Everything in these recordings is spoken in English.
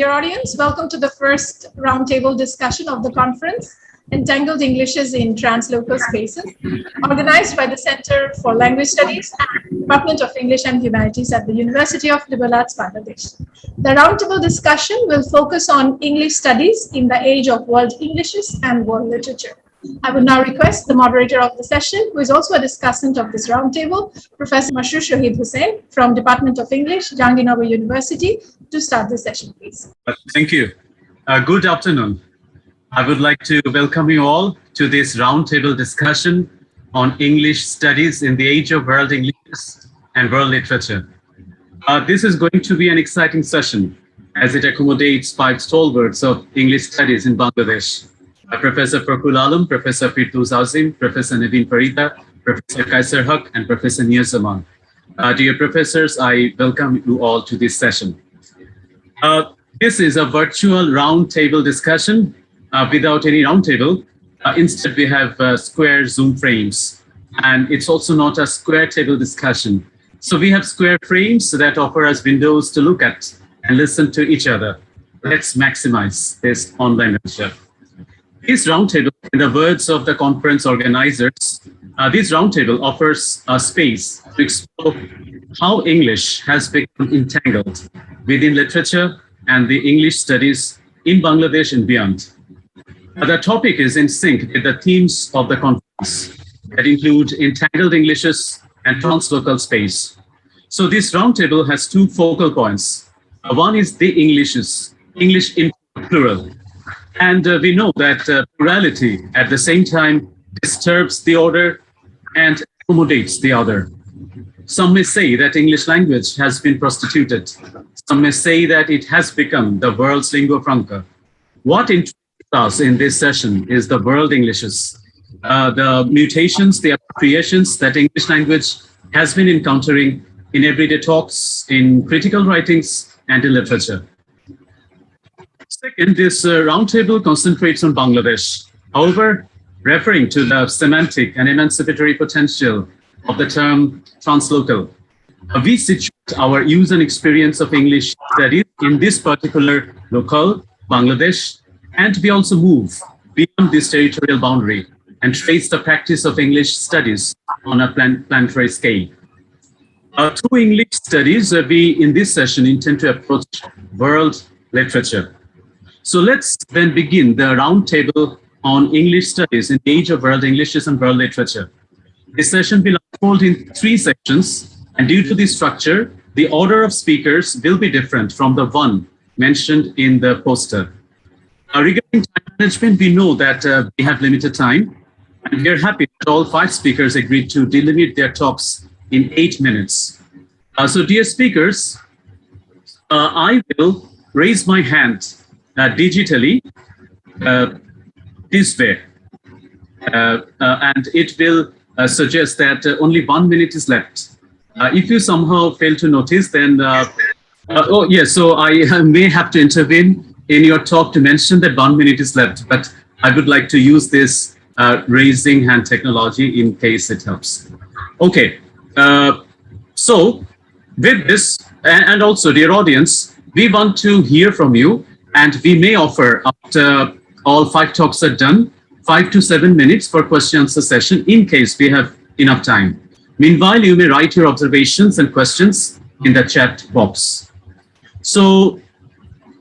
Dear audience, welcome to the first roundtable discussion of the conference, Entangled Englishes in Translocal Spaces, organized by the Center for Language Studies, Department of English and Humanities at the University of Liberal Arts, Bangladesh. The roundtable discussion will focus on English studies in the age of world Englishes and world literature. I would now request the moderator of the session, who is also a discussant of this roundtable, Professor Masroor Shahid Hussain from Department of English, Jahangirnagar University, to start the session, please. Thank you. Good afternoon. I would like to welcome you all to this roundtable discussion on English studies in the age of world Englishes and world literature. This is going to be an exciting session as it accommodates 5 stalwarts of English studies in Bangladesh. Professor Fakrul, Professor Firdous Azim, Professor Nevin Farida, Professor Kaiser, and Professor Niaz Zaman. Dear professors, I welcome you all to this session. This is a virtual roundtable discussion without any roundtable. Instead, we have square Zoom frames, and it's also not a square table discussion. So we have square frames that offer us windows to look at and listen to each other. Let's maximize this online lecture. This roundtable, in the words of the conference organizers, this roundtable offers a space to explore how English has become entangled within literature and the English studies in Bangladesh and beyond. The topic is in sync with the themes of the conference that include entangled Englishes and translocal space. So this roundtable has 2 focal points. One is the Englishes, English in plural. And we know that plurality at the same time disturbs the order and accommodates the other. Some may say that English language has been prostituted. Some may say that it has become the world's lingua franca. What interests us in this session is the world Englishes, the mutations, the appropriations that English language has been encountering in everyday talks, in critical writings, and in literature. Second, this roundtable concentrates on Bangladesh. However, referring to the semantic and emancipatory potential of the term translocal, we situate our use and experience of English studies in this particular locale, Bangladesh, and we also move beyond this territorial boundary and trace the practice of English studies on a planetary scale. Through English studies, we in this session intend to approach world literature. So let's then begin the roundtable on English studies in the age of world Englishes and world literature. This session will unfold in 3 sections, and due to this structure, the order of speakers will be different from the one mentioned in the poster. Regarding time management, we know that we have limited time, and we are happy that all 5 speakers agreed to delimit their talks in 8 minutes. So dear speakers, I will raise my hand digitally this way, and it will suggest that only 1 minute is left. If you somehow fail to notice, then oh yes, so I may have to intervene in your talk to mention that 1 minute is left, but I would like to use this raising hand technology in case it helps. Okay, so with this, and also dear audience, we want to hear from you. And we may offer, after all 5 talks are done, 5 to 7 minutes for question answer session in case we have enough time. Meanwhile, you may write your observations and questions in the chat box. So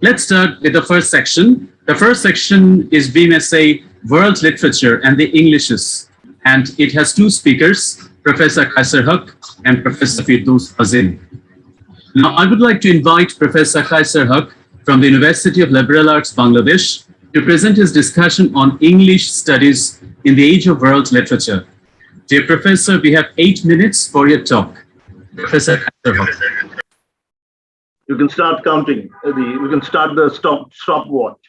let's start with the first section. The first section is, we may say, world literature and the Englishes. And it has 2 speakers, Professor Kaiser and Professor Firdous Azim. Now, I would like to invite Professor Kaiser from the University of Liberal Arts, Bangladesh, to present his discussion on English studies in the age of world literature. Dear Professor, we have 8 minutes for your talk. Professor Kaiser. You can start counting. You can start the stopwatch.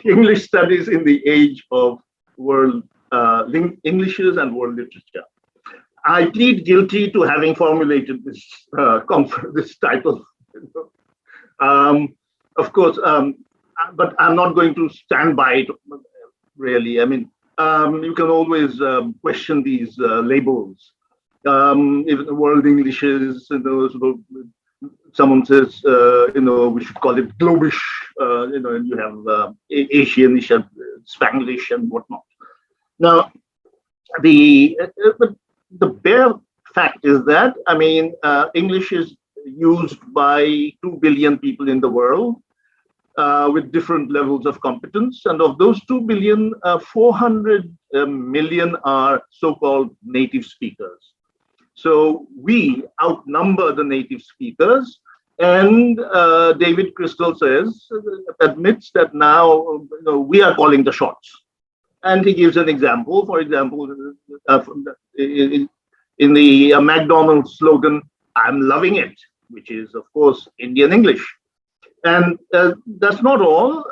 English studies in the age of world Englishes and world literature. I plead guilty to having formulated this this title. Of course, but I'm not going to stand by it, really. I mean, you can always question these labels. Even the world Englishes, and those someone says, we should call it Globish, and you have Asianish and Spanglish and whatnot. Now, the bare fact is that, English is used by 2 billion people in the world with different levels of competence. And of those 2 billion, 400 million are so-called native speakers. So we outnumber the native speakers. And David Crystal admits that now we are calling the shots. And he gives an example. For example, in the McDonald's slogan, "I'm loving it," which is, of course, Indian English. And that's not all.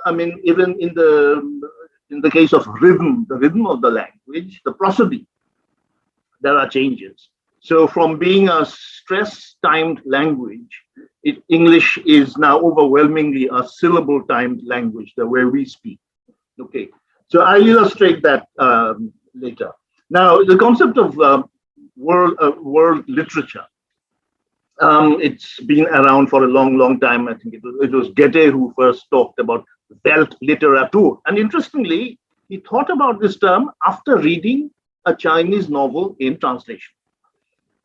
Even in the case of rhythm, the rhythm of the language, the prosody, there are changes. So from being a stress-timed language, English is now overwhelmingly a syllable-timed language, the way we speak. Okay, so I'll illustrate that later. Now, the concept of world literature, it's been around for a long, long time. I think it was Goethe who first talked about Weltliteratur. And interestingly, he thought about this term after reading a Chinese novel in translation.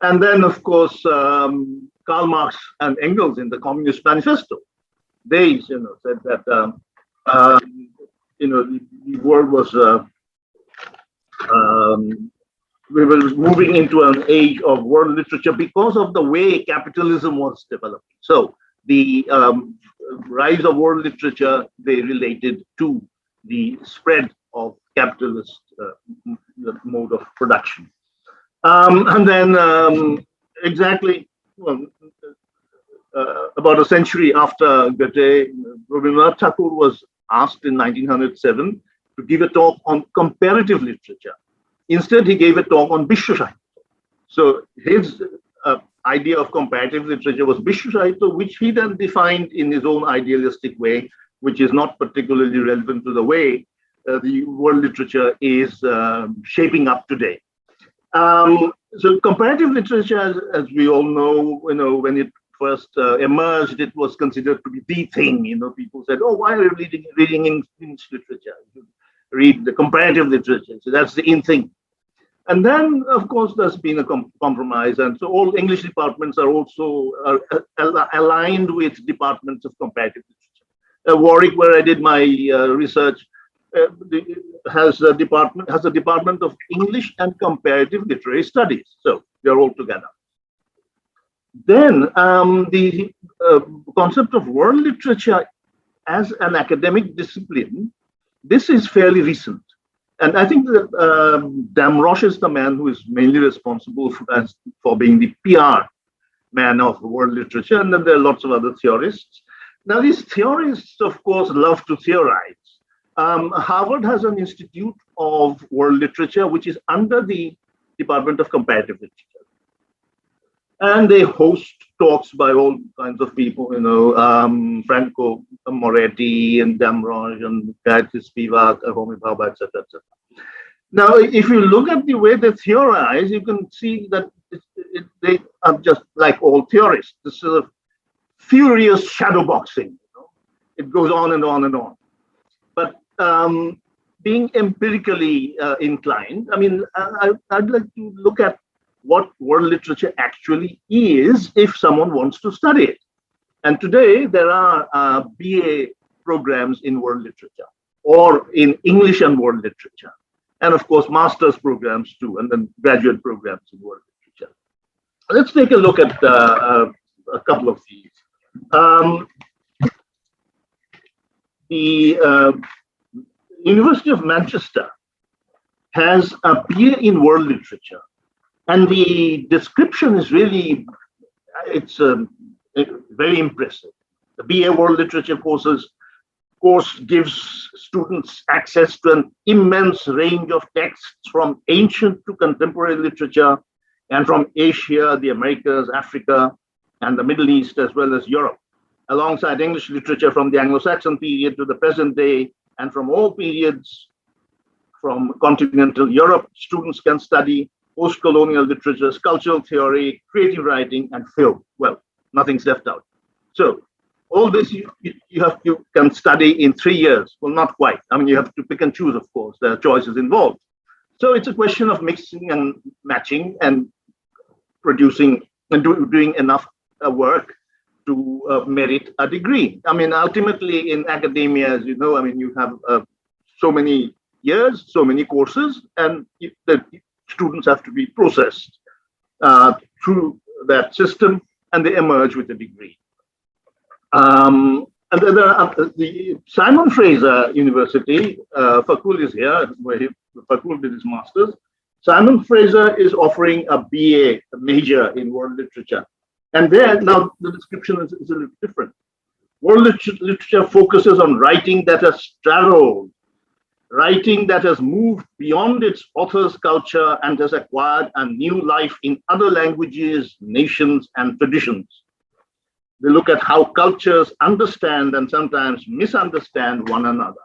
And then, of course, Karl Marx and Engels in the Communist Manifesto, they said that the world was we were moving into an age of world literature because of the way capitalism was developing. So the rise of world literature, they related to the spread of capitalist mode of production. And then about a century after Goethe, Rabindranath Tagore was asked in 1907 to give a talk on comparative literature. Instead, he gave a talk on Vishwa Sahitya. So his idea of comparative literature was Vishwa Sahitya, which he then defined in his own idealistic way, which is not particularly relevant to the way the world literature is shaping up today. So comparative literature, as we all know, when it first emerged, it was considered to be the thing. People said, "Oh, why are you reading English literature? You read the comparative literature." So that's the in thing. And then, of course, there's been a compromise, and so all English departments are also aligned with departments of comparative literature. Warwick, where I did my research, has a department of English and comparative literary studies. So they're all together. Then the concept of world literature as an academic discipline, this is fairly recent. And I think that Damrosch is the man who is mainly responsible for being the PR man of world literature. And then there are lots of other theorists. Now, these theorists, of course, love to theorize. Harvard has an Institute of World Literature, which is under the Department of Comparative Literature. And they host talks by all kinds of people, Franco Moretti and Damrosch and Gayatri Spivak, Homi Bhabha, etc., etc. Now, if you look at the way they theorize, you can see that they are just like all theorists, this sort of furious shadowboxing. It goes on and on and on. But being empirically inclined, I'd like to look at what world literature actually is if someone wants to study it. And today there are BA programs in world literature or in English and world literature. And of course, master's programs too, and then graduate programs in world literature. Let's take a look at a couple of these. The University of Manchester has a BA in world literature. And the description is really, it's very impressive. The BA World Literature course gives students access to an immense range of texts from ancient to contemporary literature and from Asia, the Americas, Africa, and the Middle East, as well as Europe, alongside English literature from the Anglo-Saxon period to the present day, and from all periods from continental Europe. Students can study post-colonial literature, cultural theory, creative writing, and film. Well, Nothing's left out. So all this you can study in 3 years. Well, not quite. I mean, you have to pick and choose, of course. There are choices involved. So it's a question of mixing and matching and producing and doing enough work to merit a degree. I mean, ultimately in academia, as you know, I mean, you have so many years, so many courses, and the students have to be processed through that system, and they emerge with a degree. And then there are the Simon Fraser University, Fakrul is here, where Fakrul did his master's. Simon Fraser is offering a BA, a major in world literature. And there, now the description is a little different. World literature focuses on writing that has traveled, writing that has moved beyond its author's culture and has acquired a new life in other languages, nations, and traditions. They look at how cultures understand and sometimes misunderstand one another.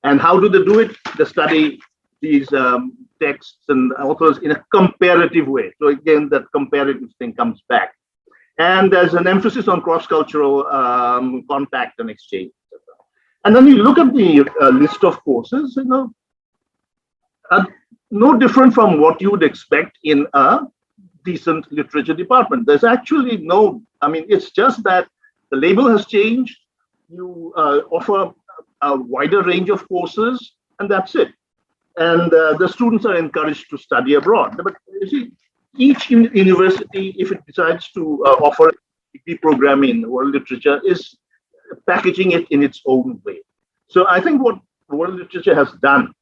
And how do they do it? They study these texts and authors in a comparative way. So again, that comparative thing comes back. And there's an emphasis on cross-cultural contact and exchange. And then you look at the list of courses, you know, no different from what you would expect in a decent literature department. There's actually no, I mean, it's just that the label has changed. You offer a wider range of courses, and that's it. And the students are encouraged to study abroad. But you see, each university, if it decides to offer a degree program in world literature, is packaging it in its own way. So I think what world literature has done,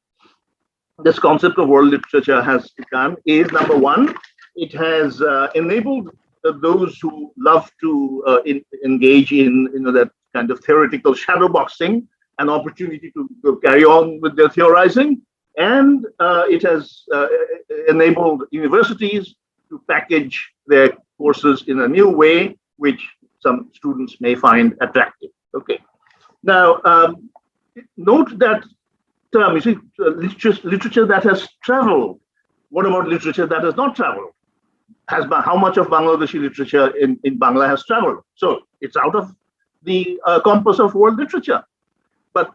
this concept of world literature has done, is number one, it has enabled those who love to engage in that kind of theoretical shadowboxing an opportunity to carry on with their theorizing. And it has enabled universities to package their courses in a new way, which some students may find attractive. Okay. Now, note that term, you see, literature that has traveled. What about literature that has not traveled? How much of Bangladeshi literature in Bangla has traveled? So it's out of the compass of world literature. But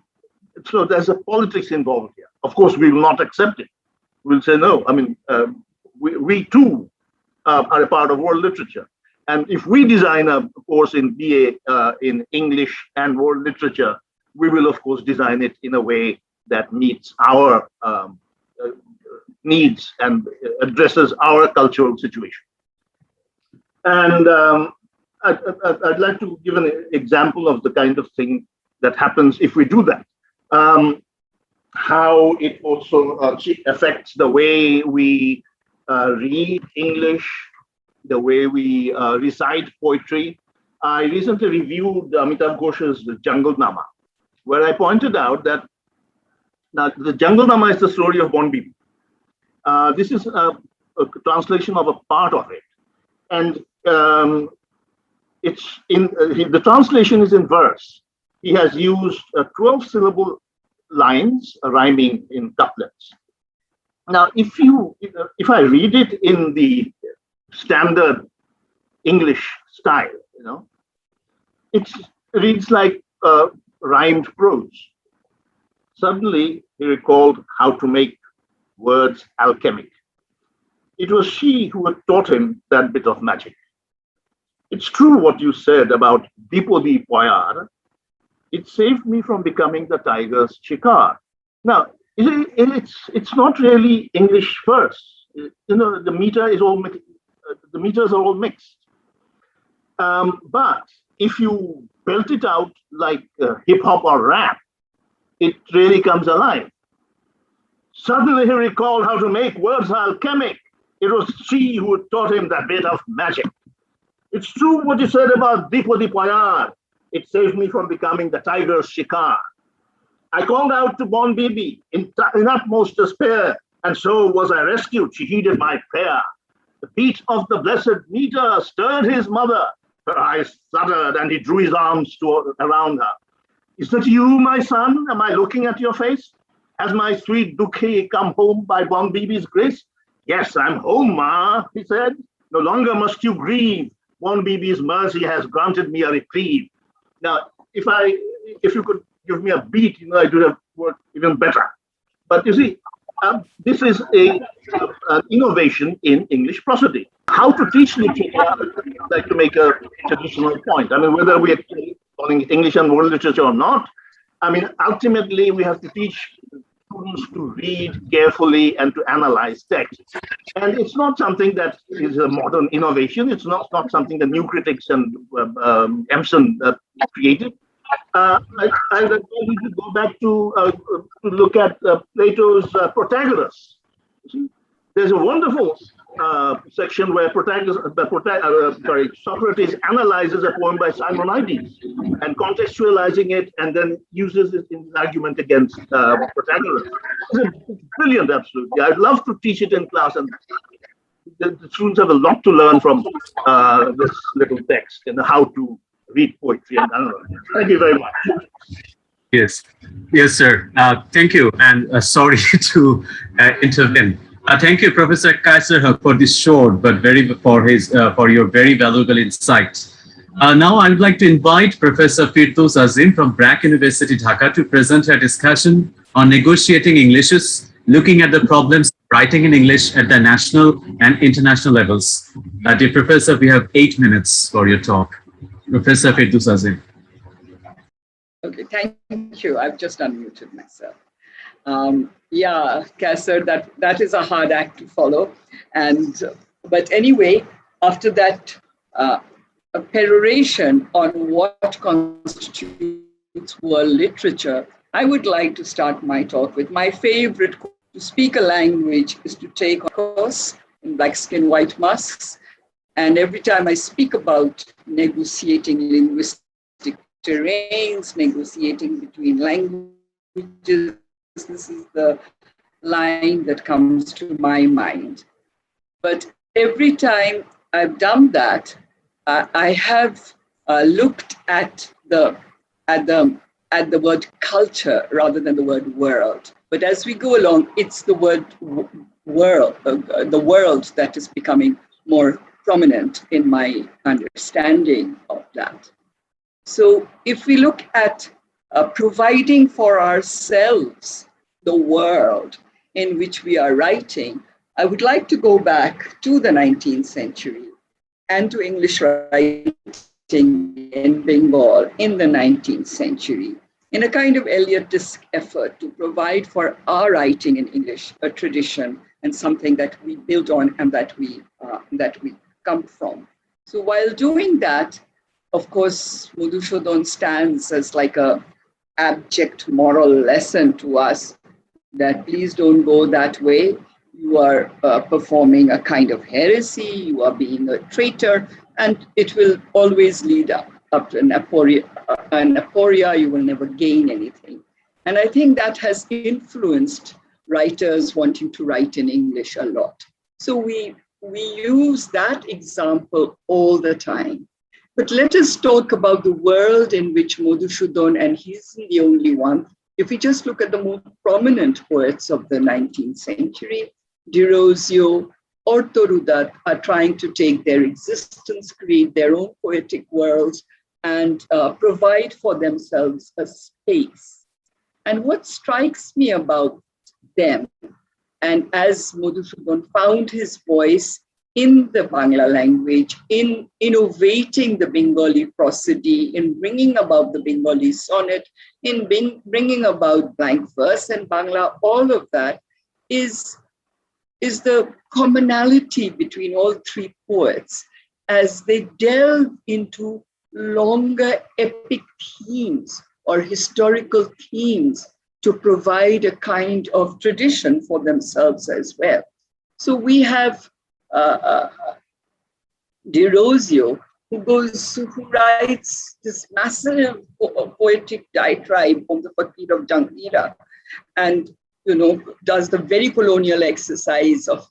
so there's a politics involved here. Of course, we will not accept it. We'll say no. I mean, we too are a part of world literature. And if we design a course in BA in English and world literature, we will, of course, design it in a way that meets our needs and addresses our cultural situation. And I'd like to give an example of the kind of thing that happens if we do that. How it also affects the way we read English, the way we recite poetry. I recently reviewed Amitabh Ghosh's Jungle Nama, where I pointed out that now the Jungle Nama is the story of Bon Bibi. This is a translation of a part of it. And it's in the translation is in verse. He has used 12-syllable lines rhyming in couplets. Now, if I read it in the standard English style, you know, it reads like rhymed prose. Suddenly, he recalled how to make words alchemic. It was she who had taught him that bit of magic. It's true what you said about Dipodi Poyar. It saved me from becoming the tiger's shikar. Now, it's not really English verse. You know, the meters are all mixed. But if you belt it out like hip hop or rap, it really comes alive. Suddenly he recalled how to make words alchemic. It was she who had taught him that bit of magic. It's true what you said about Dipodi Poyar. It saved me from becoming the tiger's shikar. I called out to Bon Bibi in utmost despair, and so was I rescued. She heeded my prayer. The beat of the blessed meter stirred his mother. Her eyes fluttered, and he drew his arms around her. Is that you, my son? Am I looking at your face? Has my sweet Dukhi come home by Bon Bibi's grace? Yes, I'm home, Ma, he said. No longer must you grieve. One Bibi's mercy has granted me a reprieve. Now, if you could give me a beat, it would have worked even better. But you see, this is an innovation in English prosody. How to teach literature, I'd like to make a traditional point. I mean, whether we are calling it English and world literature or not, I mean, ultimately, we have to teach students to read carefully and to analyze text. And it's not something that is a modern innovation. It's not something that new critics and Emerson created. I would need to go back to look at Plato's Protagoras. There's a wonderful section where Socrates analyzes a poem by Simonides and contextualizing it, and then uses it in his argument against Protagoras. It's brilliant, absolutely. I'd love to teach it in class, and the students have a lot to learn from this little text and how to read poetry and analyze. Thank you very much. Yes, sir. Thank you, and sorry to intervene. Thank you, Professor Kaiser, for this short but for your very valuable insights. Now, I would like to invite Professor Firdous Azim from BRAC University, Dhaka, to present her discussion on negotiating Englishes, looking at the problems of writing in English at the national and international levels. Dear Professor, we have 8 minutes for your talk. Professor Firdous Azim. Okay, thank you. I've just unmuted myself. Yeah, Kaiser, that is a hard act to follow. But anyway, after that a peroration on what constitutes world literature, I would like to start my talk with my favorite quote. To speak a language is to take a course in Black Skin, White Masks. And every time I speak about negotiating linguistic terrains, negotiating between languages, this is the line that comes to my mind. But every time I've done that, I have looked at the word culture rather than the word world. But as we go along, it's the word world, the world that is becoming more prominent in my understanding of that. So if we look at providing for ourselves the world in which we are writing, I would like to go back to the 19th century and to English writing in Bengal in the 19th century, in a kind of Eliotist effort to provide for our writing in English a tradition and something that we build on and that we come from. So while doing that, of course, Madhusudhan stands as like a abject moral lesson to us that please don't go that way. You are performing a kind of heresy, you are being a traitor, and it will always lead up to an aporia, you will never gain anything. And I think that has influenced writers wanting to write in English a lot. So we use that example all the time. But let us talk about the world in which Madhusudhan, and he's the only one. If we just look at the more prominent poets of the 19th century, Derozio or Torudat are trying to take their existence, create their own poetic worlds, and provide for themselves a space. And what strikes me about them, and as Madhusudhan found his voice in the Bangla language, in innovating the Bengali prosody, in bringing about the Bengali sonnet, in bringing about blank verse and Bangla, all of that is the commonality between all three poets as they delve into longer epic themes or historical themes to provide a kind of tradition for themselves as well. So we have Derozio, who writes this massive poetic diatribe on the Fakir of Janghira, and does the very colonial exercise of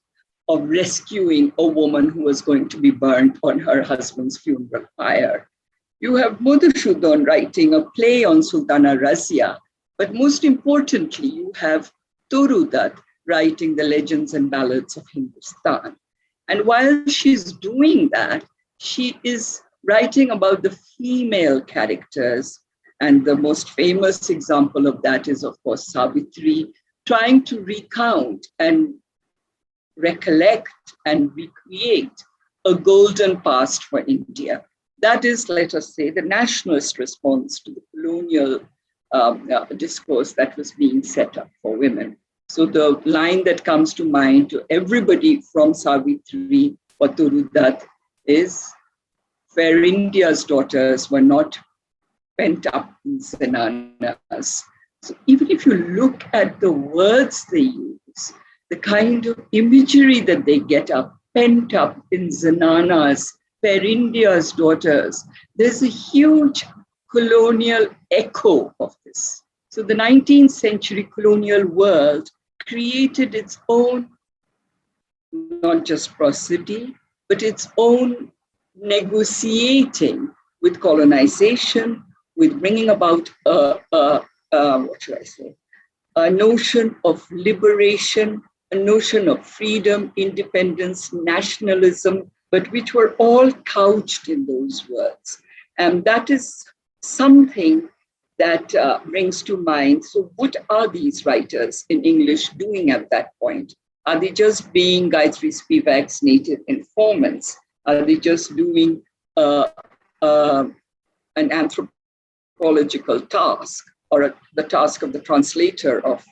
rescuing a woman who was going to be burnt on her husband's funeral pyre. You have Madhusudhan writing a play on Sultana Razia, but most importantly, you have Torudat writing the legends and ballads of Hindustan. And while she's doing that, she is writing about the female characters. And the most famous example of that is, of course, Savitri, trying to recount and recollect and recreate a golden past for India. That is, let us say, the nationalist response to the colonial discourse that was being set up for women. So the line that comes to mind to everybody from Savitri or Turudat is, fair India's daughters were not pent up in zenanas. So even if you look at the words they use, the kind of imagery that they get up, pent up in zenanas, fair India's daughters, there's a huge colonial echo of this. So the 19th century colonial world created its own, not just prosody, but its own negotiating with colonization, with bringing about a notion of liberation, a notion of freedom, independence, nationalism, but which were all couched in those words. And that is something that brings to mind, so what are these writers in English doing at that point? Are they just being Gayatri Spivak's native informants? Are they just doing an anthropological task, or the task of the translator of,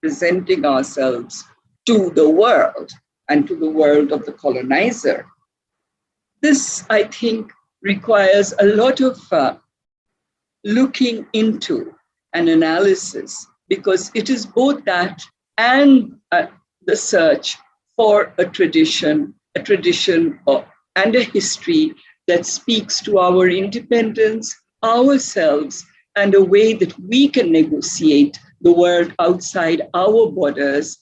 presenting ourselves to the world and to the world of the colonizer? This, I think, requires a lot of looking into an analysis, because it is both that and the search for a tradition and a history that speaks to our independence, ourselves, and a way that we can negotiate the world outside our borders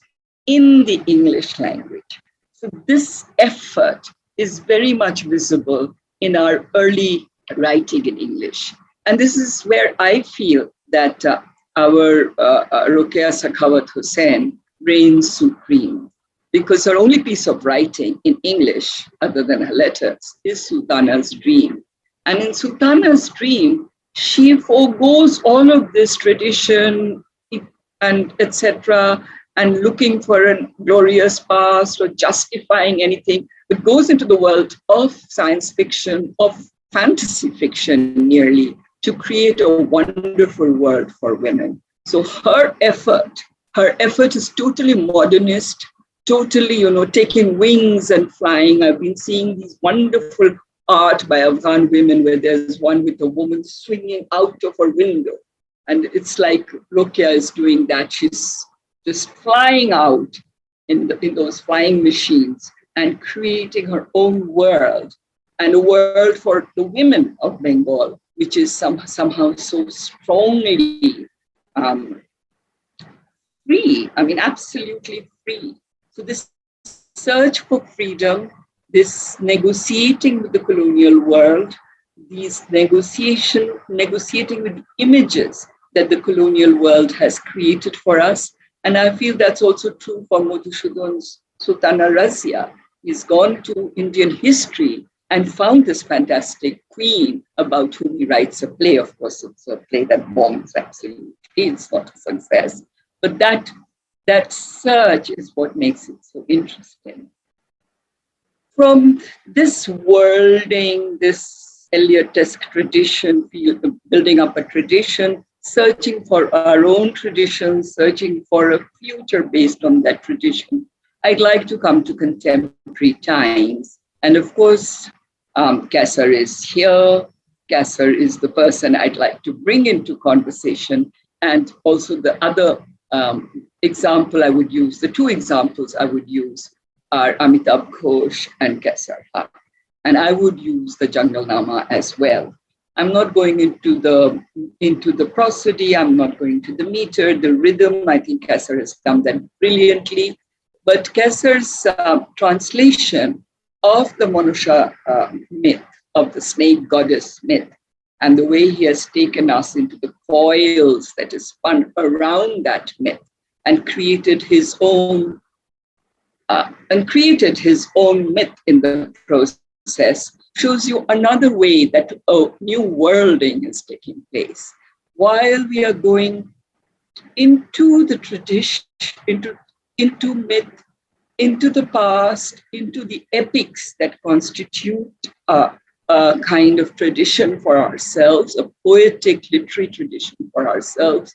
in the English language. So this effort is very much visible in our early writing in English. And this is where I feel that our Rokeya Sakhawat Hussain reigns supreme, because her only piece of writing in English, other than her letters, is Sultana's Dream. And in Sultana's Dream, she forgoes all of this tradition and etc., and looking for a glorious past or justifying anything, but goes into the world of science fiction, of fantasy fiction nearly, to create a wonderful world for women. So her effort is totally modernist, totally, taking wings and flying. I've been seeing these wonderful art by Afghan women where there's one with a woman swinging out of her window. And it's like Rokeya is doing that. She's just flying out in those flying machines and creating her own world, and a world for the women of Bengal, which is somehow so strongly free. I mean, absolutely free. So this search for freedom, this negotiating with the colonial world, these negotiating with the images that the colonial world has created for us. And I feel that's also true for Madhusudhan's Sultana Razia. He's gone to Indian history and found this fantastic queen about whom he writes a play. Of course, it's a play that bombs absolutely. It's not a success. But that search is what makes it so interesting. From this worlding, this Eliotesque tradition, building up a tradition, searching for our own tradition, searching for a future based on that tradition, I'd like to come to contemporary times. And of course, Kaiser is here. Kaiser is the person I'd like to bring into conversation. And also the other example I would use, the two examples I would use are Amitabh Ghosh and Kaiser. And I would use the Jungle Nama as well. I'm not going into the prosody, I'm not going to the meter, the rhythm. I think Kaiser has done that brilliantly. But Kaiser's translation of the Manusha myth, of the snake goddess myth, and the way he has taken us into the coils that is spun around that myth and created his own myth in the process, shows you another way that a new worlding is taking place. While we are going into the tradition, into myth, into the past, into the epics that constitute a kind of tradition for ourselves, a poetic literary tradition for ourselves,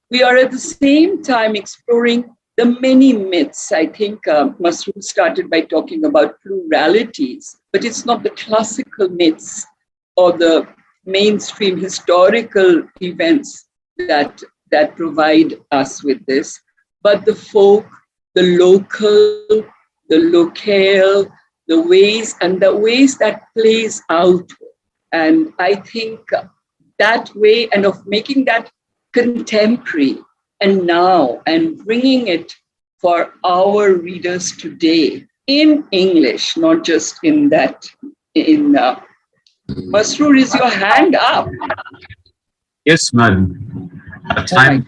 we are at the same time exploring the many myths. I think Masroor started by talking about pluralities, but it's not the classical myths or the mainstream historical events that provide us with this, but the folk, the local, the locale, the ways that plays out. And I think that way, and of making that contemporary and now, and bringing it for our readers today in English, not just in that, Masroor, is your hand up? Yes, madam. Time,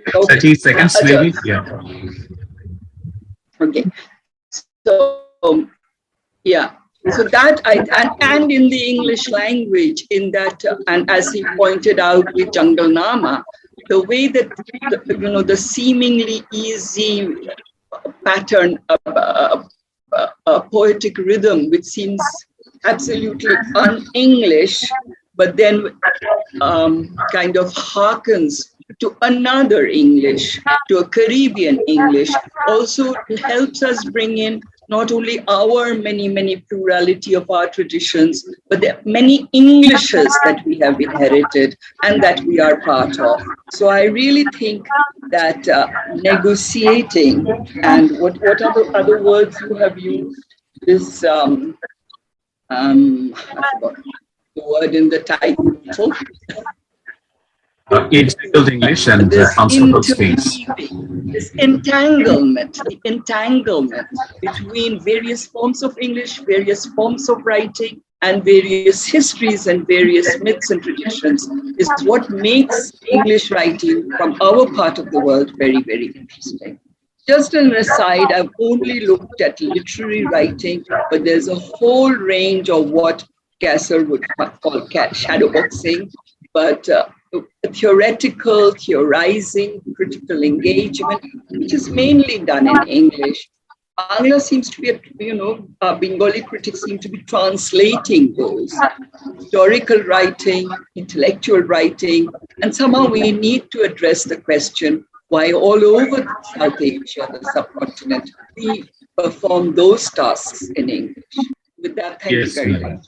30 seconds maybe, yeah. Okay, so yeah, so that and in the English language, in that, and as he pointed out with Jungle Nama, the way that the seemingly easy pattern of a poetic rhythm, which seems absolutely un-English, but then kind of harkens to another English, to a Caribbean English, also helps us bring in not only our many plurality of our traditions, but the many Englishes that we have inherited and that we are part of. So I really think that negotiating, and what are the other words you have used? This, I forgot the word in the title. Entangled English and translocal space. This entanglement, the entanglement between various forms of English, various forms of writing, and various histories and various myths and traditions is what makes English writing from our part of the world very, very interesting. Just an aside, I've only looked at literary writing, but there's a whole range of what Kaiser would call shadowboxing, but theoretical, theorizing, critical engagement, which is mainly done in English. Bangla seems to be, Bengali critics seem to be translating those. Historical writing, intellectual writing, and somehow we need to address the question why all over South Asia, the subcontinent, we perform those tasks in English. With that, thank you very much.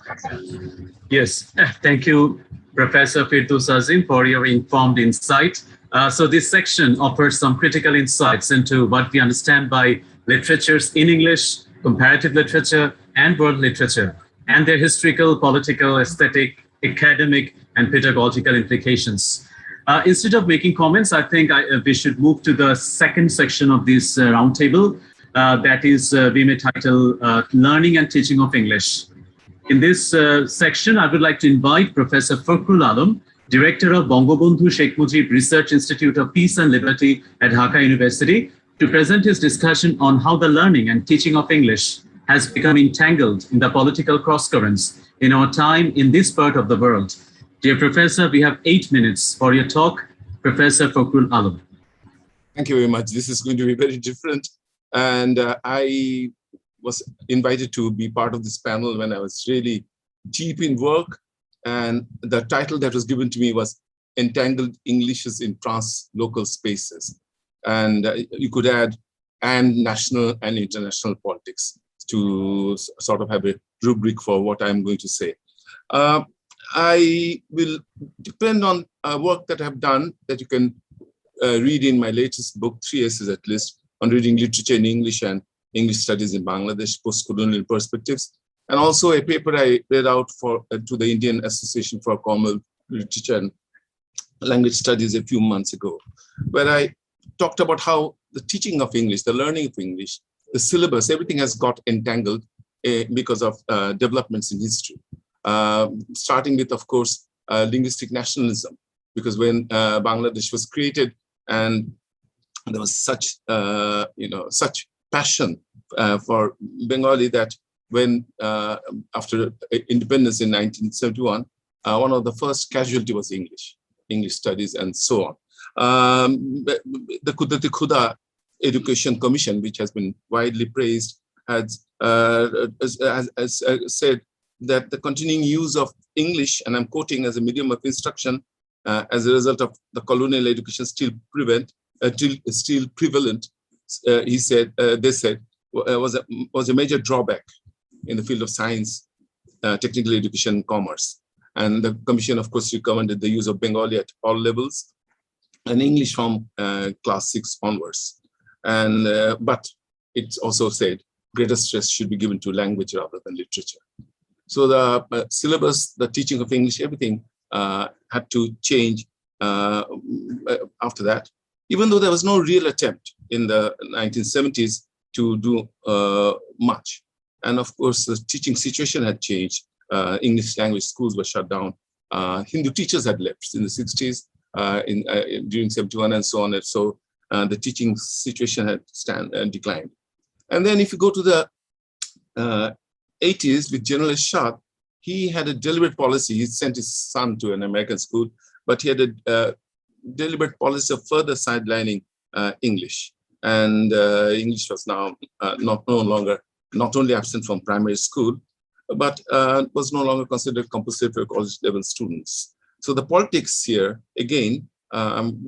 Yes, thank you, Professor Firdous Azim, for your informed insight. So this section offers some critical insights into what we understand by literatures in English, comparative literature, and world literature, and their historical, political, aesthetic, academic, and pedagogical implications. Instead of making comments, I think we should move to the second section of this roundtable. That is, we may title Learning and Teaching of English. In this section, I would like to invite Professor Fakrul, Director of Bangabandhu Sheikh Mujib Research Institute of Peace and Liberty at Dhaka University, to present his discussion on how the learning and teaching of English has become entangled in the political crosscurrents in our time in this part of the world. Dear Professor, we have 8 minutes for your talk. Professor Fakrul. Thank you very much. This is going to be very different. And I was invited to be part of this panel when I was really deep in work. And the title that was given to me was Entangled Englishes in Translocal Spaces. And you could add, and national and international politics, to sort of have a rubric for what I'm going to say. I will depend on work that I've done that you can read in my latest book, 3 essays at least, on reading literature in English and English studies in Bangladesh, post-colonial perspectives, and also a paper I read out to the Indian Association for Commonwealth Literature and Language Studies a few months ago, where I talked about how the teaching of English, the learning of English, the syllabus, everything has got entangled because of developments in history. Starting with, of course, linguistic nationalism, because when Bangladesh was created and there was such, such passion for Bengali that when after independence in 1971, one of the first casualty was English studies and so on. The Khuda Education Commission, which has been widely praised, has said that the continuing use of English, and I'm quoting, as a medium of instruction as a result of the colonial education still prevalent, they said, was a major drawback in the field of science, technical education, and commerce. And the commission, of course, recommended the use of Bengali at all levels and English from class 6 onwards. And but it also said greater stress should be given to language rather than literature. So the syllabus, the teaching of English, everything had to change after that, even though there was no real attempt in the 1970s to do much. And of course, the teaching situation had changed. English language schools were shut down. Hindu teachers had left in the 60s, during 71 and so on. And so the teaching situation had declined. And then if you go to the 80s with General Shah, he had a deliberate policy. He sent his son to an American school, but he had a deliberate policy of further sidelining English. And English was now not only absent from primary school, but was no longer considered compulsory for college level students. So the politics here again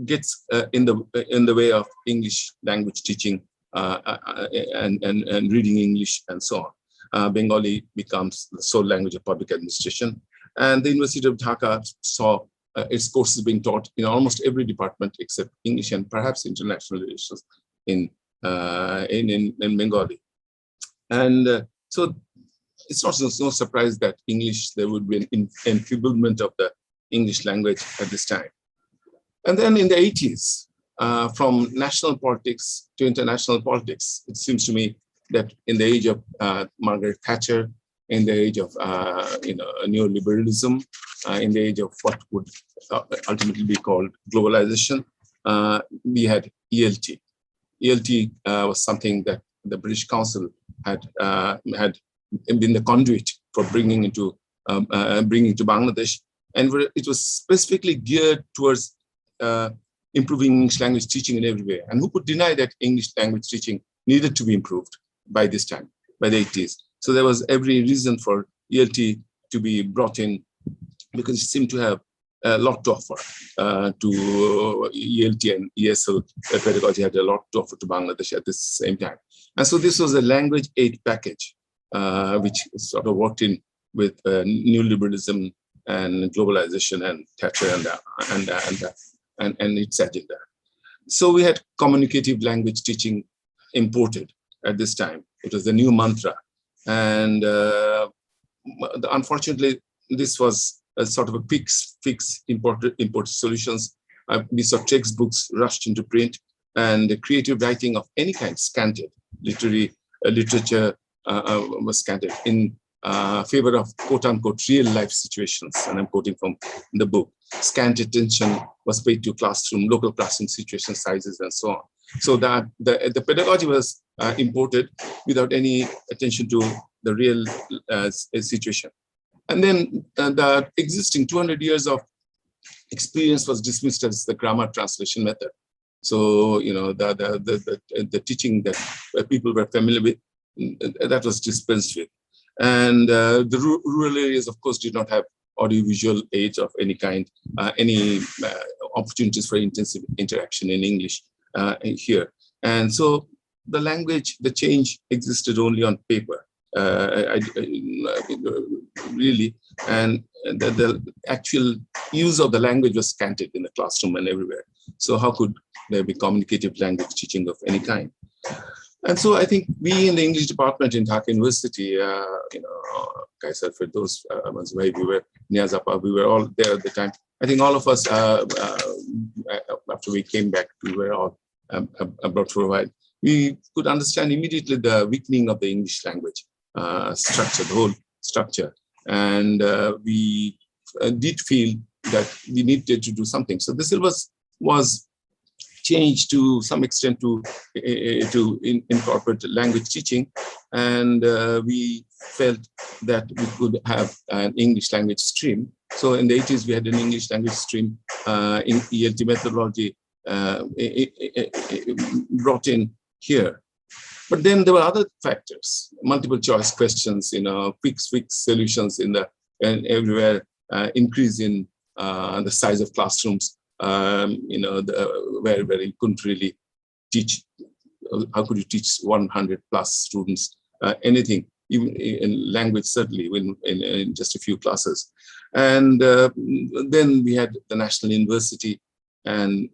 gets in the way of English language teaching and reading English and so on. Bengali becomes the sole language of public administration, and the University of Dhaka saw its courses being taught in almost every department except English and perhaps international relations in Bengali. And so it's no surprise that there would be an enfeeblement of the English language at this time. And then in the 80s, from national politics to international politics, it seems to me that in the age of Margaret Thatcher, in the age of neoliberalism, in the age of what would ultimately be called globalization, we had ELT. ELT was something that the British Council had been the conduit for bringing to Bangladesh, and it was specifically geared towards improving English language teaching in every way. And who could deny that English language teaching needed to be improved by this time, by the 80s? So there was every reason for ELT to be brought in, because it seemed to have a lot to offer to ELT and ESL. Pedagogy had a lot to offer to Bangladesh at the same time. And so this was a language aid package, which sort of worked in with neoliberalism and globalization and Thatcher and its agenda. So we had communicative language teaching imported at this time. It was the new mantra. And unfortunately, this was a sort of a quick fix imported solutions. We saw textbooks rushed into print, and the creative writing of any kind scanted. Literature was scanted in favor of quote-unquote real life situations, and I'm quoting from the book. Scant attention was paid to local classroom situation sizes and so on. So that the pedagogy was imported without any attention to the real situation. And then the existing 200 years of experience was dismissed as the grammar translation method. So, the teaching that people were familiar with, that was dispensed with. And the rural areas, of course, did not have audiovisual aids of any kind, any opportunities for intensive interaction in English here. And so the language, the change existed only on paper, really. And the actual use of the language was scanted in the classroom and everywhere. So how could there be communicative language teaching of any kind? And so I think we in the English department in Dhaka University, Kaiser, Firdous, we were Niaz, we were all there at the time. I think all of us, after we came back, we were all abroad for a while. We could understand immediately the weakening of the English language structure, the whole structure. And we did feel that we needed to do something. So the syllabus was changed to some extent to incorporate language teaching, and we felt that we could have an English language stream. So in the 80s, we had an English language stream in ELT methodology brought in here. But then there were other factors, multiple choice questions, quick solutions and everywhere, increase in the size of classrooms, where you couldn't really teach. How could you teach 100 plus students anything, even in language, certainly in just a few classes. And then we had the National University and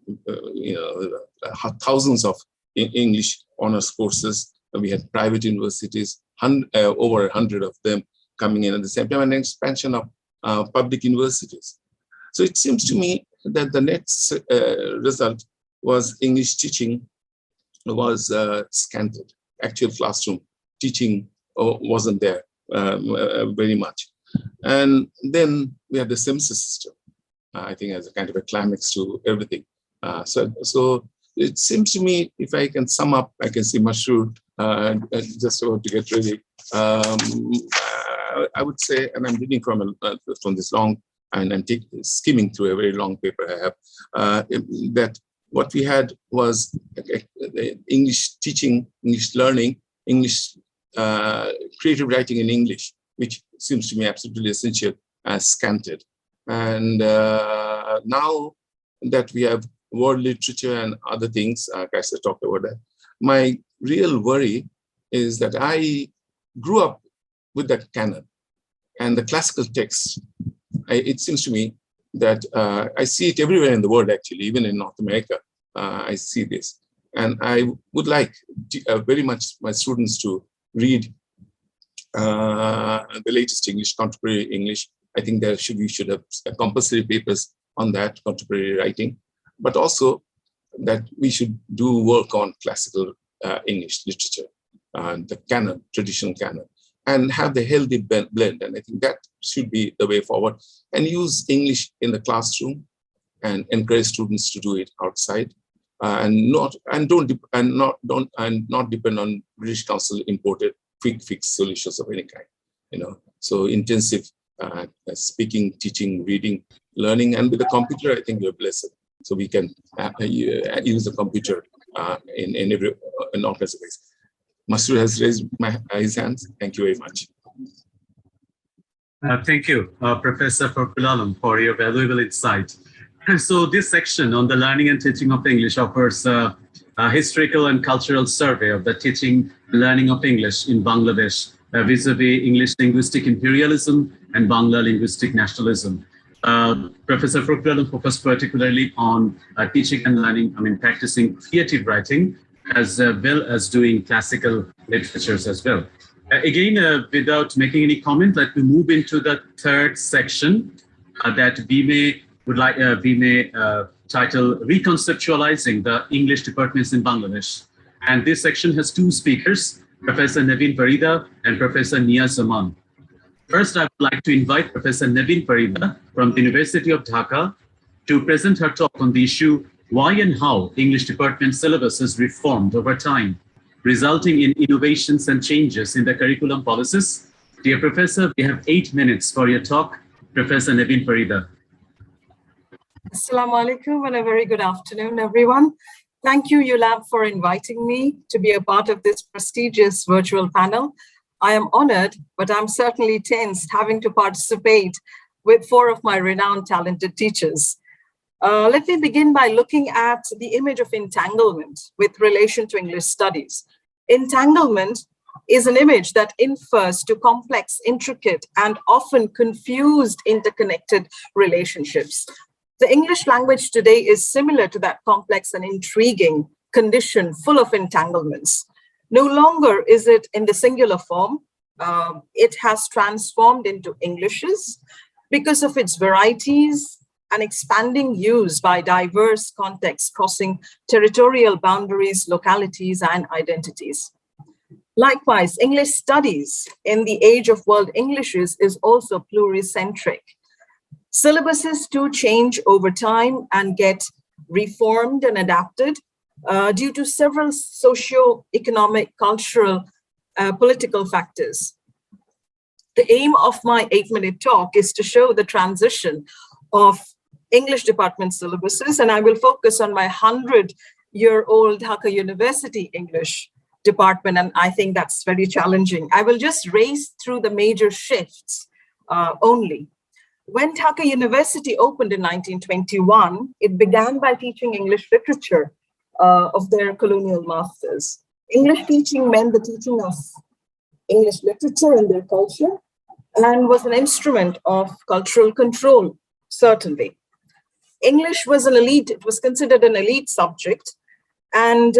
thousands of English honors courses. We had private universities, over 100 of them coming in at the same time, and an expansion of public universities. So it seems to me that the next result was English teaching was scanted. Actual classroom teaching wasn't there very much. And then we had the semester system, I think, as a kind of a climax to everything. So it seems to me, if I can sum up, I can see Mashroor just about to get ready. I would say, and I'm reading from this long, and I'm skimming through a very long paper I have, that what we had was English teaching, English learning, English creative writing in English, which seems to me absolutely essential, as scanted. And now that we have world literature and other things, Kaiser talked about that, my real worry is that I grew up with that canon and the classical text. It seems to me that I see it everywhere in the world, actually, even in North America, I see this. And I would like very much my students to read the latest English, contemporary English. I think we should have compulsory papers on that, contemporary writing, but also that we should do work on classical English literature, the canon, traditional canon, and have the healthy blend. And I think that should be the way forward. And use English in the classroom and encourage students to do it outside, and not depend on British Council imported quick fix solutions of any kind. So intensive speaking, teaching, reading, learning, and with the computer, I think we're blessed. So we can use the computer in all kinds of ways. Masroor has raised his hands. Thank you very much. Thank you, Professor Fakrul, for your valuable insight. So this section on the learning and teaching of English offers a historical and cultural survey of the teaching and learning of English in Bangladesh vis-a-vis English linguistic imperialism and Bangla linguistic nationalism. Professor Fakrul focused particularly on teaching and learning, practicing creative writing, as well as doing classical literatures as well. Again, without making any comment, let me move into the third section that we may title Reconceptualizing the English Departments in Bangladesh. And this section has two speakers, Professor Nevin Farida and Professor Niaz Zaman. First, I would like to invite Professor Nevin Farida from the University of Dhaka to present her talk on the issue, why and how English department syllabus is reformed over time, resulting in innovations and changes in the curriculum policies. Dear Professor, we have 8 minutes for your talk. Professor Nevin Farida. Assalamu alaikum and a very good afternoon, everyone. Thank you, ULAB, for inviting me to be a part of this prestigious virtual panel. I am honored, but I'm certainly tensed having to participate with 4 of my renowned, talented teachers. Let me begin by looking at the image of entanglement with relation to English studies. Entanglement is an image that infers to complex, intricate, and often confused interconnected relationships. The English language today is similar to that complex and intriguing condition full of entanglements. No longer is it in the singular form. It has transformed into Englishes because of its varieties and expanding use by diverse contexts crossing territorial boundaries, localities, and identities. Likewise, English studies in the age of world Englishes is also pluricentric. Syllabuses too change over time and get reformed and adapted due to several socio-economic, cultural, political factors. The aim of my 8-minute talk is to show the transition of English department syllabuses, and I will focus on my 100-year-old Dhaka University English department, and I think that's very challenging. I will just race through the major shifts only. When Dhaka University opened in 1921, it began by teaching English literature of their colonial masters. English teaching meant the teaching of English literature and their culture, and was an instrument of cultural control, certainly. English was an elite, it was considered an elite subject, and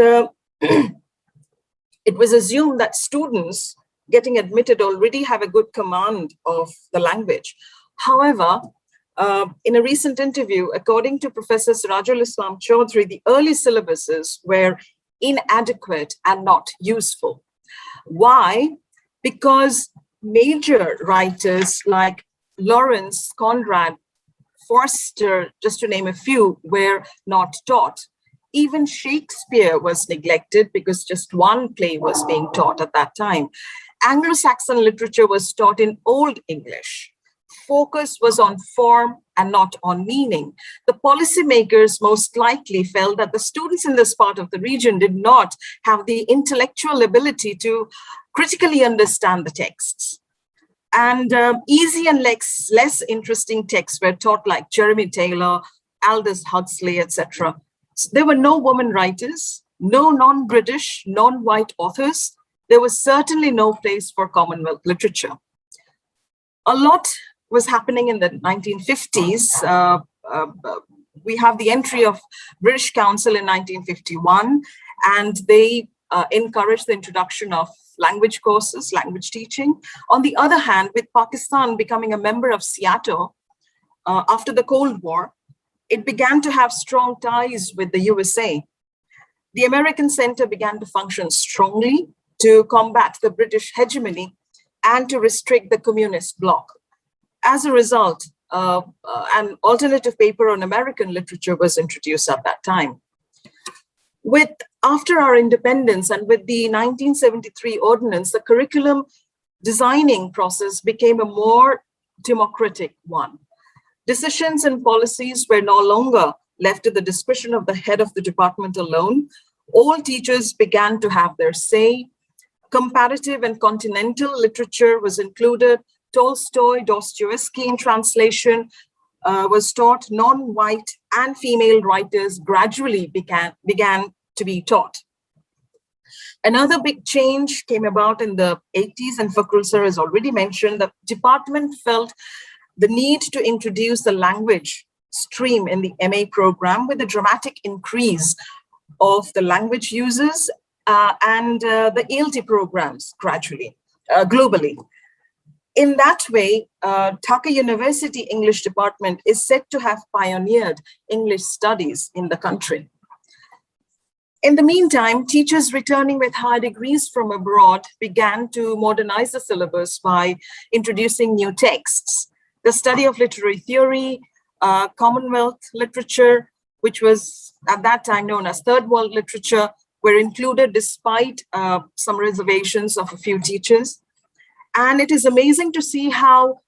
it was assumed that students getting admitted already have a good command of the language. However, in a recent interview, according to Professor Sirajul Islam Chaudhry, the early syllabuses were inadequate and not useful. Why? Because major writers like Lawrence, Conrad, Forster, just to name a few, were not taught. Even Shakespeare was neglected because just one play was being taught at that time. Anglo-Saxon literature was taught in Old English. Focus was on form and not on meaning. The policymakers most likely felt that the students in this part of the region did not have the intellectual ability to critically understand the texts. And easy and less interesting texts were taught, like Jeremy Taylor, Aldous Huxley, etc. There were no women writers, no non-British, non-white authors. There was certainly no place for Commonwealth literature. A lot was happening in the 1950s. We have the entry of British Council in 1951, and they encouraged the introduction of language courses, language teaching. On the other hand, with Pakistan becoming a member of SEATO after the Cold War, it began to have strong ties with the USA. The American Center began to function strongly to combat the British hegemony and to restrict the communist bloc. As a result, an alternative paper on American literature was introduced at that time. After our independence and with the 1973 ordinance, the curriculum designing process became a more democratic one. Decisions and policies were no longer left to the discretion of the head of the department alone. All teachers began to have their say. Comparative and continental literature was included. Tolstoy, Dostoevsky in translation was taught. Non-white and female writers gradually began to be taught. Another big change came about in the 80s, and Fakrul sir has already mentioned, the department felt the need to introduce the language stream in the MA program with a dramatic increase of the language users and the ELT programs gradually, globally. In that way, Dhaka University English Department is said to have pioneered English studies in the country. In the meantime, teachers returning with high degrees from abroad began to modernize the syllabus by introducing new texts. The study of literary theory, Commonwealth literature, which was at that time known as Third World literature, were included despite some reservations of a few teachers. And it is amazing to see how,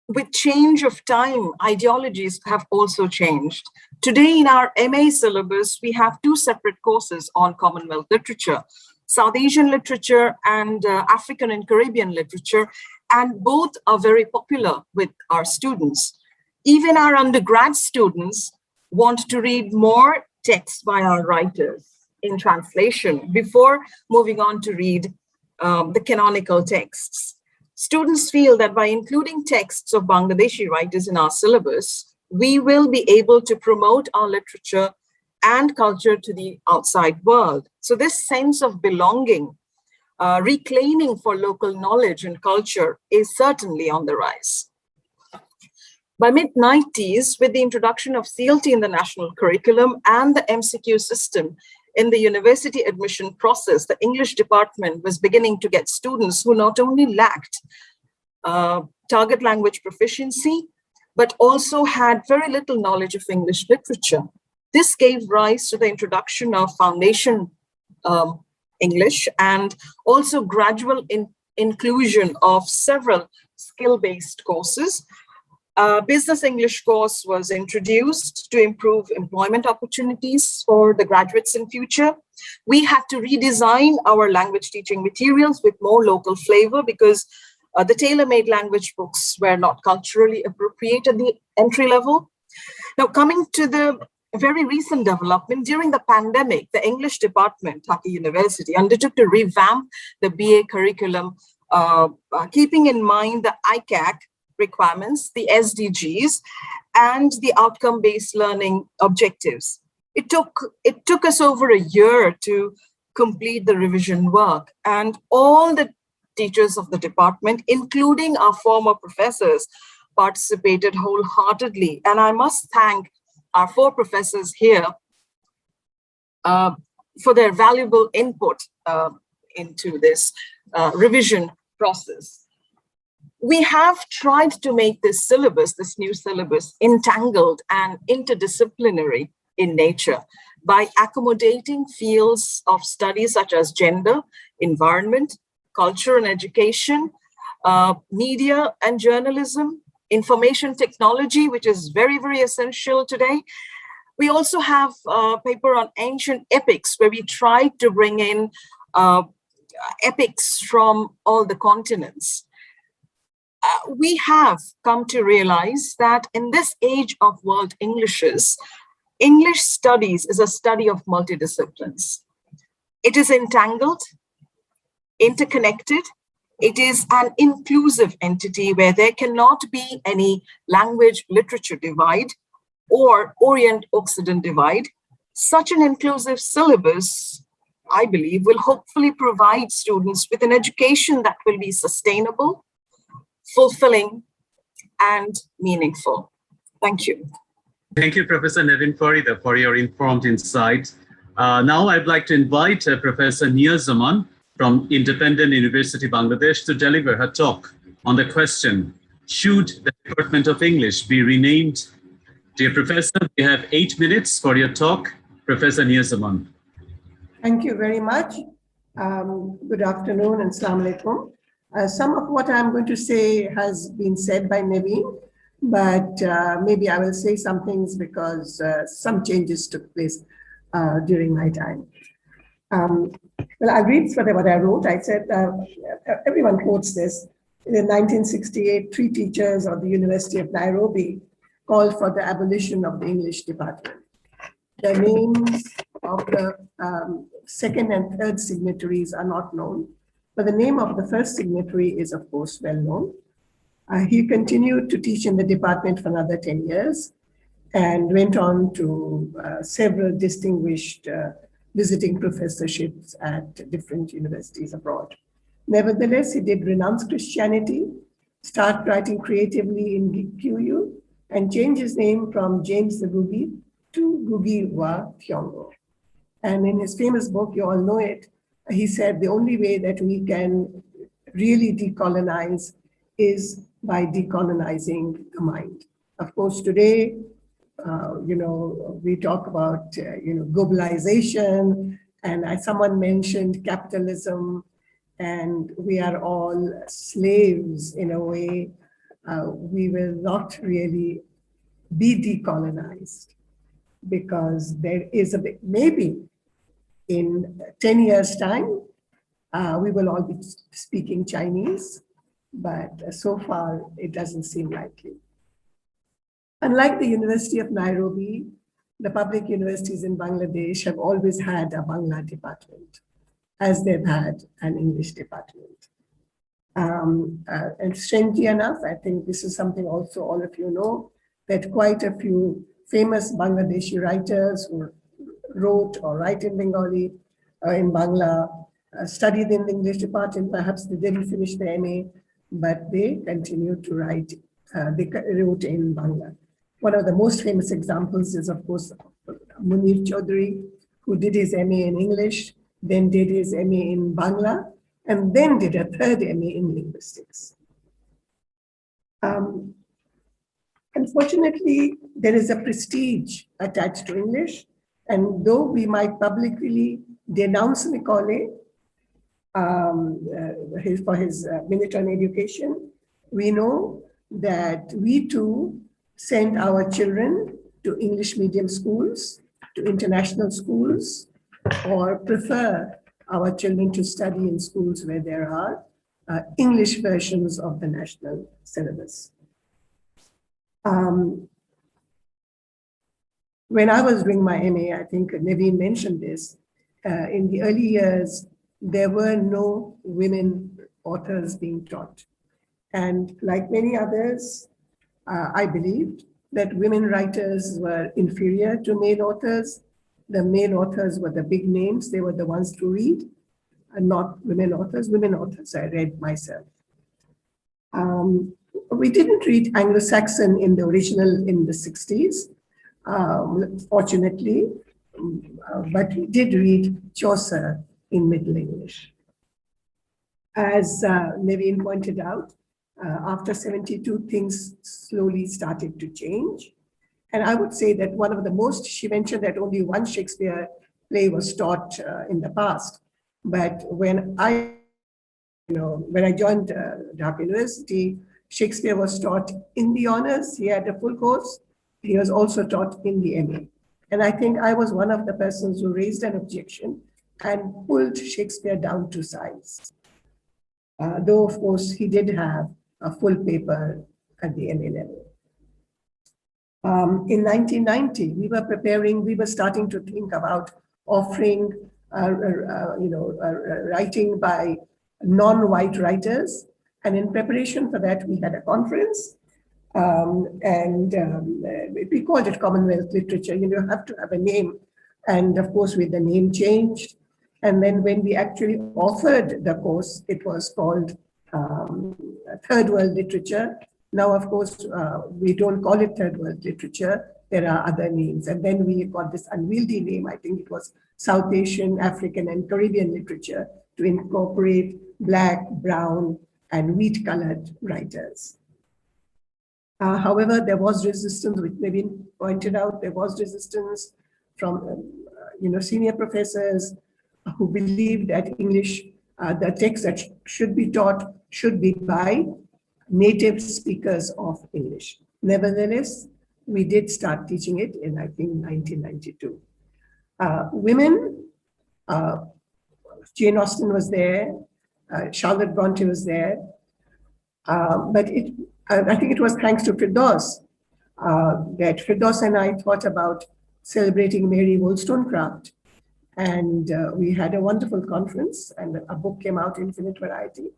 with change of time, ideologies have also changed. Today in our MA syllabus, we have two separate courses on Commonwealth literature, South Asian literature and African and Caribbean literature, and both are very popular with our students. Even our undergrad students want to read more texts by our writers in translation before moving on to read the canonical texts. Students feel that by including texts of Bangladeshi writers in our syllabus, we will be able to promote our literature and culture to the outside world. So this sense of belonging, reclaiming for local knowledge and culture is certainly on the rise. By mid-90s, with the introduction of CLT in the national curriculum and the MCQ system in the university admission process, the English department was beginning to get students who not only lacked target language proficiency, but also had very little knowledge of English literature. This gave rise to the introduction of foundation English and also gradual inclusion of several skill-based courses. Business English course was introduced to improve employment opportunities for the graduates in future. We had to redesign our language teaching materials with more local flavor because the tailor-made language books were not culturally appropriate at the entry level. Now, coming to the very recent development, during the pandemic, the English department, Dhaka University, undertook to revamp the BA curriculum, keeping in mind the ICAC requirements, the SDGs, and the outcome-based learning objectives. It took us over a year to complete the revision work, and all the teachers of the department, including our former professors, participated wholeheartedly. And I must thank our 4 professors here for their valuable input into this revision process. We have tried to make this syllabus, this new syllabus, entangled and interdisciplinary in nature by accommodating fields of study such as gender, environment, culture and education, media and journalism, information technology, which is very, very essential today. We also have a paper on ancient epics, where we tried to bring in epics from all the continents. We have come to realize that in this age of world Englishes, English studies is a study of multidisciplines. It is entangled, interconnected. It is an inclusive entity where there cannot be any language literature divide or Orient-Occident divide. Such an inclusive syllabus, I believe, will hopefully provide students with an education that will be sustainable, fulfilling, and meaningful. Thank you. Thank you, Professor Nevin Farida, for your informed insights. Now I'd like to invite Professor Niaz Zaman from Independent University, Bangladesh, to deliver her talk on the question, should the Department of English be renamed? Dear Professor, you have 8 minutes for your talk. Professor Niaz Zaman. Thank you very much. Good afternoon and Assalamu alaikum. Some of what I'm going to say has been said by Nevin, but maybe I will say some things because some changes took place during my time. Well, I read what I wrote. I said, everyone quotes this. In 1968, 3 teachers of the University of Nairobi called for the abolition of the English department. The names of the second and third signatories are not known, but the name of the first signatory is, of course, well known. He continued to teach in the department for another 10 years and went on to several distinguished visiting professorships at different universities abroad. Nevertheless, he did renounce Christianity, start writing creatively in Gikuyu, and change his name from James the Ngugi to Ngugi wa Thiong'o. And in his famous book, you all know it, he said the only way that we can really decolonize is by decolonizing the mind. Of course, today, we talk about, globalization, and someone mentioned capitalism, and we are all slaves in a way. We will not really be decolonized because there is maybe in 10 years' time, we will all be speaking Chinese, but so far it doesn't seem likely. Unlike the University of Nairobi, the public universities in Bangladesh have always had a Bangla department, as they've had an English department. And strangely enough, I think this is something also all of you know, that quite a few famous Bangladeshi writers who wrote or write in Bengali, in Bangla, studied in the English department. Perhaps they didn't finish the MA, but they continued to write, they wrote in Bangla. One of the most famous examples is, of course, Munir Chaudhary, who did his MA in English, then did his MA in Bangla, and then did a third MA in linguistics. Unfortunately, there is a prestige attached to English, and though we might publicly denounce Macaulay for his Minute on Education, we know that we too send our children to English medium schools, to international schools, or prefer our children to study in schools where there are English versions of the national syllabus. When I was doing my MA, I think Nevin mentioned this, in the early years, there were no women authors being taught. And like many others, I believed that women writers were inferior to male authors. The male authors were the big names. They were the ones to read, and not women authors. Women authors I read myself. We didn't read Anglo-Saxon in the original in the 60s, fortunately, but we did read Chaucer in Middle English. As Nevin pointed out, after 72, things slowly started to change. And I would say that one of the most, she mentioned that only one Shakespeare play was taught in the past. But when I joined Dhaka University, Shakespeare was taught in the honors. He had a full course. He was also taught in the MA. And I think I was one of the persons who raised an objection and pulled Shakespeare down to size. Though, of course, he did have a full paper at the MA level. In 1990, we were starting to think about offering, writing by non-white writers. And in preparation for that, we had a conference, we called it Commonwealth Literature. You have to have a name. And of course, with the name changed. And then when we actually offered the course, it was called Third World Literature. Now, of course, we don't call it Third World Literature. There are other names. And then we got this unwieldy name. I think it was South Asian, African, and Caribbean literature to incorporate Black, brown, and wheat-colored writers. However, there was resistance, which Nevin pointed out. There was resistance from senior professors who believed that English, the text that should be taught should be by native speakers of English. Nevertheless, we did start teaching it in, I think, 1992. Women, Jane Austen was there, Charlotte Bronte was there, but I think it was thanks to Firdous that Firdous and I thought about celebrating Mary Wollstonecraft. And we had a wonderful conference, and a book came out, Infinite Variety.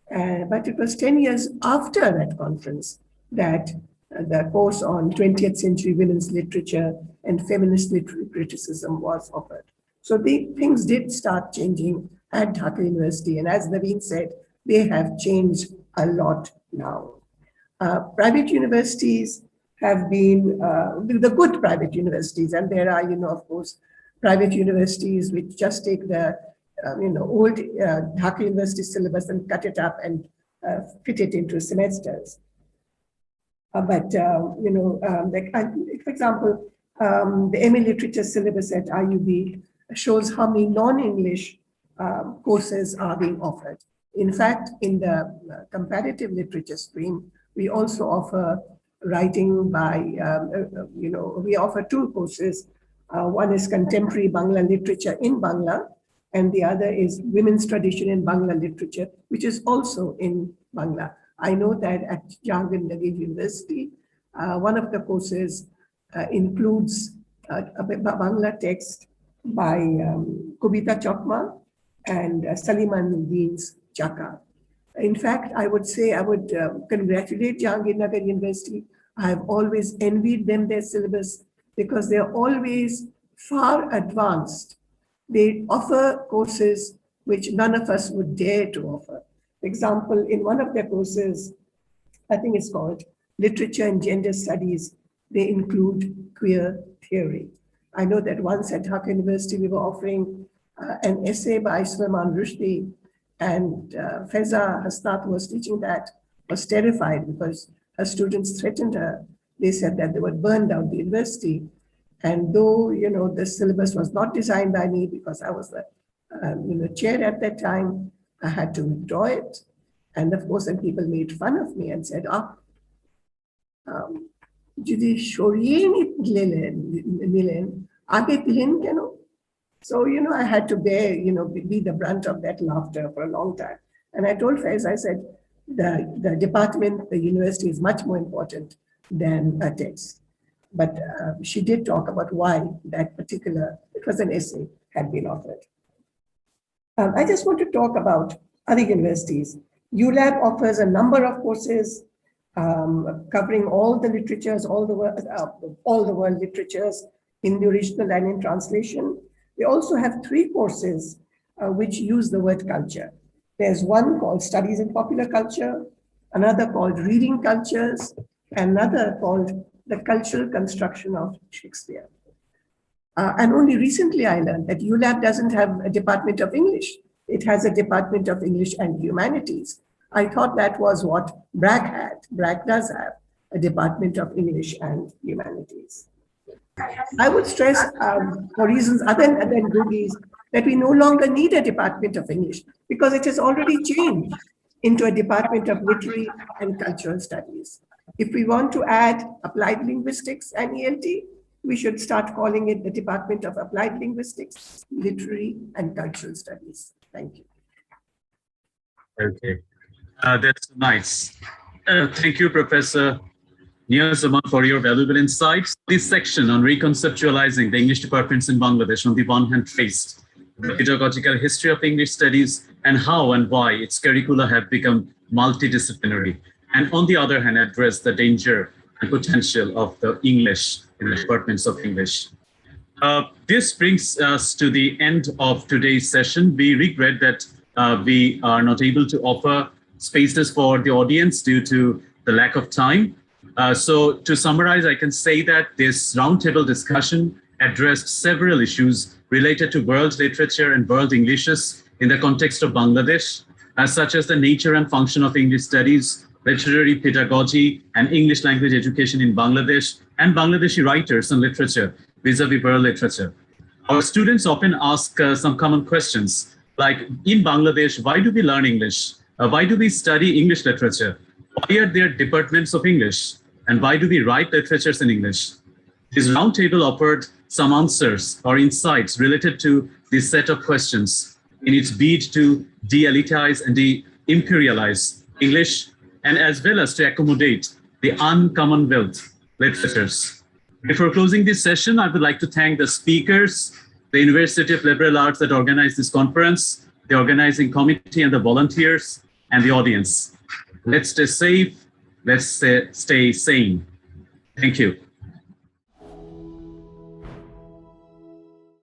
But it was 10 years after that conference that the course on 20th century women's literature and feminist literary criticism was offered. So things did start changing at Dhaka University. And as Nevin said, they have changed a lot now. Private universities have been the good private universities, and there are, of course, private universities which just take the old Dhaka University syllabus and cut it up and fit it into semesters. For example, the MA Literature syllabus at IUB shows how many non-English courses are being offered. In fact, in the comparative literature stream, we also offer writing by, we offer two courses. One is contemporary Bangla literature in Bangla, and the other is women's tradition in Bangla literature, which is also in Bangla. I know that at Jahangir University, one of the courses includes a Bangla text by Kubita Chokma and Saliman Nuddin's Chaka. In fact, I would congratulate Jahangir University. I have always envied them, their syllabus, because they're always far advanced. They offer courses which none of us would dare to offer. For example, in one of their courses, I think it's called Literature and Gender Studies, they include queer theory. I know that once at Dhaka University, we were offering an essay by Sulaiman Rushdie, and Faiza Hasnat, who was teaching that, was terrified because her students threatened her they said that they would burn down the university. And though, the syllabus was not designed by me because I was the chair at that time, I had to withdraw it. And of course, then people made fun of me and said, "Jidi shoriye nilen, aage tilin keno?" So, I had to bear, be the brunt of that laughter for a long time. And I told Faiz, I said, the department, the university is much more important than a text. But she did talk about why that particular, it was an essay, had been offered. I just want to talk about other universities. ULAB offers a number of courses covering all the literatures, all the world literatures in the original and in translation. They also have 3 courses which use the word culture. There's one called Studies in Popular Culture, another called Reading Cultures, another called The Cultural Construction of Shakespeare. And only recently I learned that ULAB doesn't have a department of English. It has a department of English and Humanities. I thought that was what BRAC had. BRAC does have a department of English and Humanities. I would stress, for reasons other than goodies, that we no longer need a department of English because it has already changed into a department of literary and cultural studies. If we want to add applied linguistics and ELT, we should start calling it the Department of Applied Linguistics, Literary and Cultural Studies. Thank you. Okay, that's nice. Thank you, Professor Niaz, Zaman, for your valuable insights. This section on reconceptualizing the English departments in Bangladesh on the one hand traced the pedagogical history of English studies and how and why its curricula have become multidisciplinary, and on the other hand address the danger and potential of the English in the departments of English. This brings us to the end of today's session. We regret that we are not able to offer spaces for the audience due to the lack of time. So to summarize, I can say that this roundtable discussion addressed several issues related to world literature and world Englishes in the context of Bangladesh, such as the nature and function of English studies, literary pedagogy, and English language education in Bangladesh, and Bangladeshi writers and literature vis-a-vis world literature. Our students often ask some common questions, like in Bangladesh, why do we learn English? Why do we study English literature? Why are there departments of English? And why do we write literatures in English? This roundtable offered some answers or insights related to this set of questions in its bid to de-elitize and de-imperialize English, and as well as to accommodate the uncommonwealth literatures. Before closing this session, I would like to thank the speakers, the University of Liberal Arts that organized this conference, the organizing committee and the volunteers, and the audience. Let's stay safe, let's stay sane. Thank you.